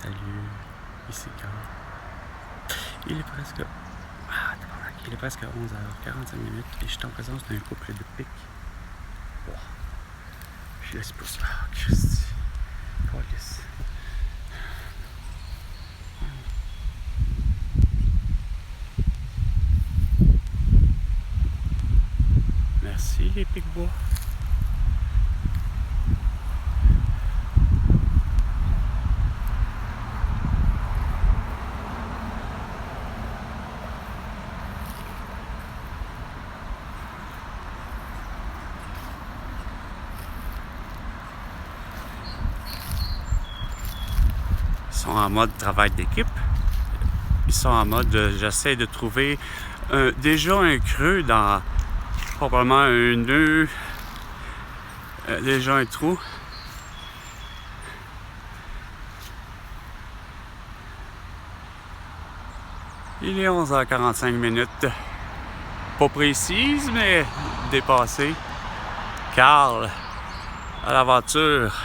Salut, ici Carl. Il est presque... il est presque 11h45 et je suis en présence d'un couple de pics. Wow. Je laisse pas ça. Christy. Câlisse. Merci les pics-bois. Ils sont en mode travail d'équipe. Ils sont en mode j'essaie de trouver déjà un creux dans probablement un nœud, déjà un trou. Il est 11h45. Pas précise, mais dépassée. Carl, à l'aventure.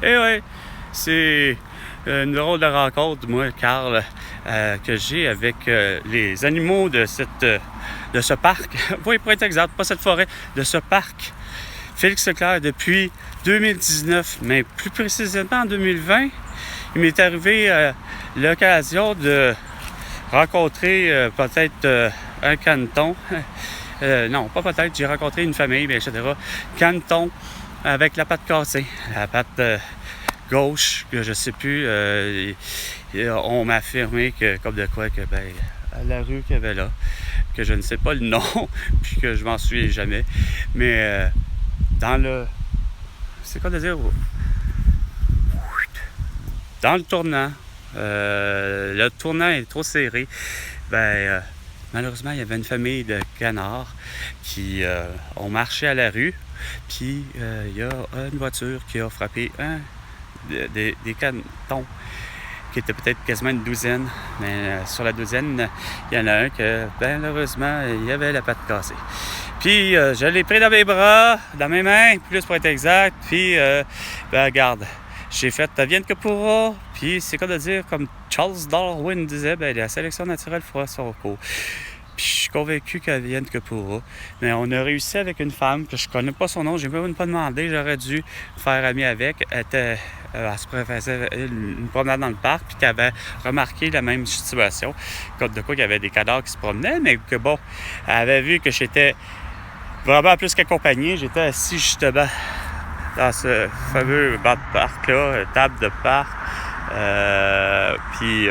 Et ouais, c'est une drôle de rencontre, moi, Carl, que j'ai avec les animaux de ce parc. Oui, pour être exact, pas cette forêt, de ce parc Félix Leclerc depuis 2019, mais plus précisément en 2020. Il m'est arrivé l'occasion de rencontrer peut-être un caneton. Non, pas peut-être, j'ai rencontré une famille, etc. Caneton avec la patte cassée, la patte gauche, que je sais plus. On m'a affirmé que, comme de quoi, que à la rue qu'il y avait là, que je ne sais pas le nom, puis que je m'en souviens jamais. Mais dans le... C'est quoi de dire? Dans le tournant, le tournant est trop serré. Malheureusement, il y avait une famille de canards qui ont marché à la rue. Puis, il y a une voiture qui a frappé des canetons, qui était peut-être quasiment une douzaine. Mais sur la douzaine, il y en a un que, malheureusement, il y avait la patte cassée. Puis, je l'ai pris dans mes bras, dans mes mains, plus pour être exact. Puis, regarde, j'ai fait « Vienne que pourra ». Puis, c'est quoi de dire, comme Charles Darwin disait, la sélection naturelle fera son cours. Puis, je suis convaincu qu'elle vienne que pourra. Mais on a réussi avec une femme, que je connais pas son nom, j'ai même pas demandé, j'aurais dû me faire ami avec. Elle se faisait une promenade dans le parc, puis qu'elle avait remarqué la même situation. Comme de quoi, il y avait des cadavres qui se promenaient, mais que bon, elle avait vu que j'étais vraiment plus qu'accompagné. J'étais assis justement dans ce fameux banc de parc-là, table de parc. Puis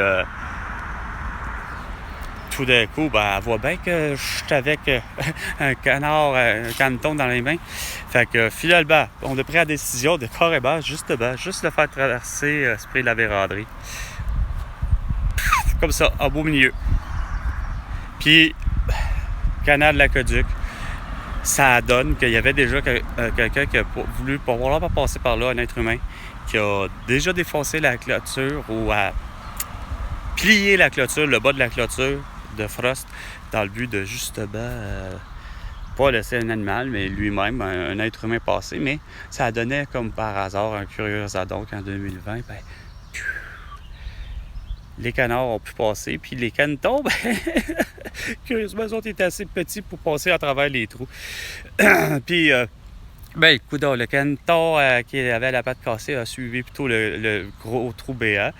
tout d'un coup, elle voit bien que je suis avec un caneton dans les mains. Fait que finalement, on a pris la décision de carrément, juste le faire traverser Esprit de la Vérandrie. Comme ça, en beau milieu. Puis, canal de l'Aqueduc. Ça donne qu'il y avait déjà quelqu'un qui a voulu, pour vouloir pas passer par là, un être humain, qui a déjà défoncé la clôture ou a plié la clôture, le bas de la clôture de Frost, dans le but de justement pas laisser un animal, mais lui-même, un être humain passé. Mais ça donnait comme par hasard un curieux hasard qu'en 2020, les canards ont pu passer, puis les canetons, curieusement, ils ont été assez petits pour passer à travers les trous. Puis, coudonc, le caneton qui avait la patte cassée a suivi plutôt le gros trou béant.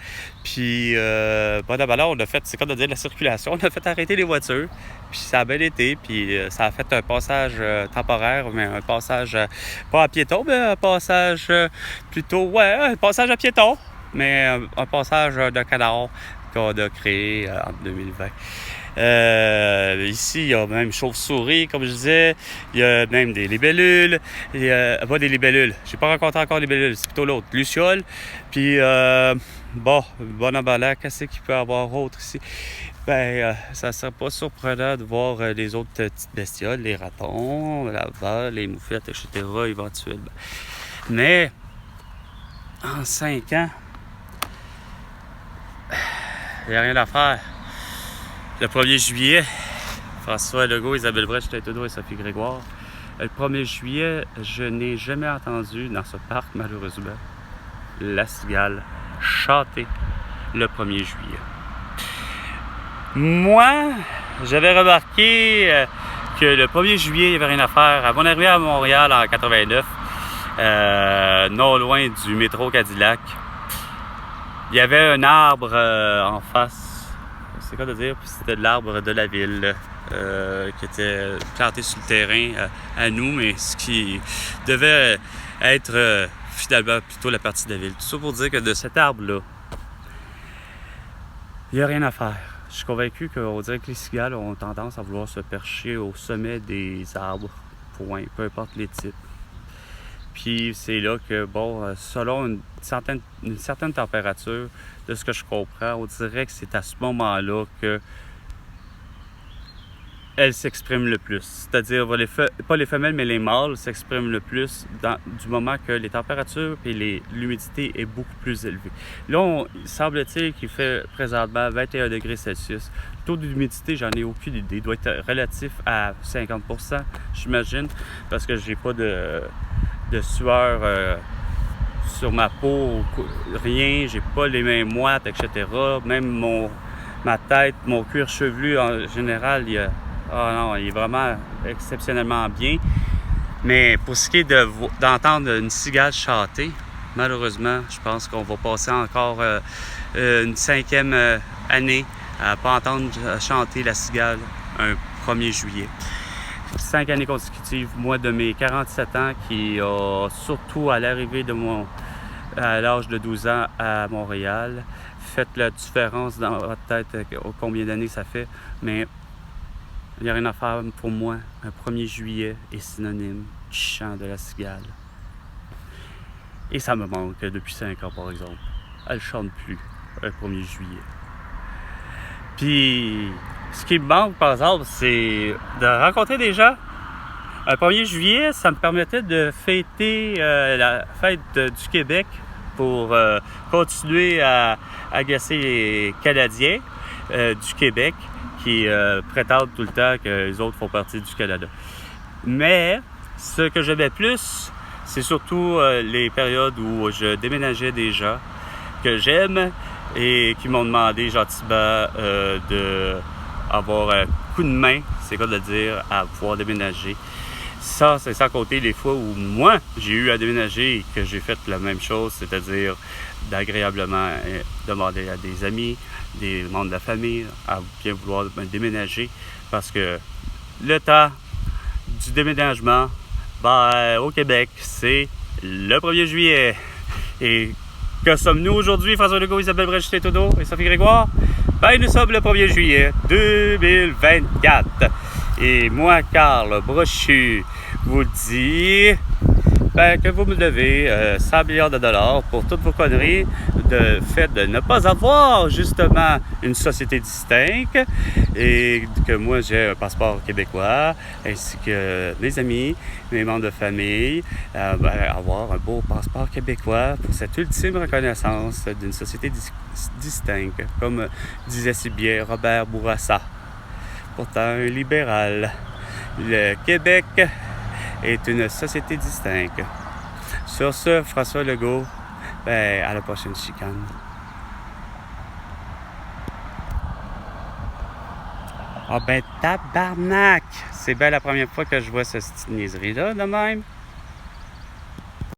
Puis, on a fait, c'est comme de dire, la circulation. On a fait arrêter les voitures. Puis, ça a bien été. Puis, ça a fait un passage temporaire, mais un passage, pas à piéton, mais un passage plutôt, un passage à piéton. Mais un passage de canard qu'on a créé en 2020. Ici, il y a même chauve-souris, comme je disais. Il y a même des libellules. Pas des libellules. J'ai pas rencontré encore les libellules. C'est plutôt l'autre. Luciole. Puis, bon emballage. Qu'est-ce qu'il peut y avoir autre ici? Ça serait pas surprenant de voir les autres petites bestioles, les ratons, la vole, les moufettes, etc. éventuellement. Mais, en 5 ans, il n'y a rien à faire. Le 1er juillet, François Legault, Isabelle Brech, Tête-Doux et Sophie Grégoire Le 1er juillet, je n'ai jamais entendu dans ce parc, malheureusement, la cigale chanter le 1er juillet. Moi, j'avais remarqué que le 1er juillet, il n'y avait rien à faire. À mon arrivée à Montréal en 89, non loin du métro Cadillac, il y avait un arbre en face. C'est quoi de dire? C'était de l'arbre de la ville qui était planté sur le terrain à nous, mais ce qui devait être finalement plutôt la partie de la ville. Tout ça pour dire que de cet arbre-là, il n'y a rien à faire. Je suis convaincu qu'on dirait que les cigales ont tendance à vouloir se percher au sommet des arbres, point, peu importe les types. Puis c'est là que, bon, selon une certaine température, de ce que je comprends, on dirait que c'est à ce moment-là que elles s'expriment le plus. C'est-à-dire, pas les femelles, mais les mâles s'expriment le plus du moment que les températures et l'humidité est beaucoup plus élevée. Là, il semble-t-il qu'il fait présentement 21 degrés Celsius. Le taux d'humidité, j'en ai aucune idée. Il doit être relatif à 50%, j'imagine, parce que j'ai pas de sueur sur ma peau, rien, j'ai pas les mains moites, etc. Même ma tête, mon cuir chevelu, en général, il est vraiment exceptionnellement bien. Mais pour ce qui est d'entendre une cigale chanter, malheureusement, je pense qu'on va passer encore une 5e année à ne pas entendre chanter la cigale un 1er juillet. 5 années consécutives, moi de mes 47 ans, qui a surtout à l'arrivée à l'âge de 12 ans à Montréal, faites la différence dans votre tête combien d'années ça fait, mais il n'y a rien à faire pour moi. Un 1er juillet est synonyme du chant de la cigale. Et ça me manque depuis 5 ans, par exemple. Elle ne chante plus un 1er juillet. Puis, ce qui me manque, par exemple, c'est de rencontrer des gens. Un 1er juillet, ça me permettait de fêter la fête du Québec pour continuer à agacer les Canadiens du Québec qui prétendent tout le temps que les autres font partie du Canada. Mais ce que j'aimais plus, c'est surtout les périodes où je déménageais des gens que j'aime et qui m'ont demandé gentiment d'avoir un coup de main, c'est quoi de dire, à pouvoir déménager. Ça, c'est sans compter les fois où moi, j'ai eu à déménager et que j'ai fait la même chose, c'est-à-dire d'agréablement demander à des amis, des membres de la famille à bien vouloir me déménager parce que le temps du déménagement au Québec, c'est le 1er juillet. Et que sommes-nous aujourd'hui, François Legault, Isabelle Brèche-Tétodo et Sophie Grégoire? Nous sommes le 1er juillet 2024. Et moi, Carl Brochu, vous dis que vous me devez 100 millions de dollars pour toutes vos conneries de fait de ne pas avoir justement une société distincte et que moi j'ai un passeport québécois ainsi que mes amis, mes membres de famille, avoir un beau passeport québécois pour cette ultime reconnaissance d'une société distincte, comme disait si bien Robert Bourassa, pourtant un libéral. Le Québec est une société distincte. Sur ce, François Legault, à la prochaine chicane. Tabarnak! C'est bien la première fois que je vois cette niaiserie-là de même.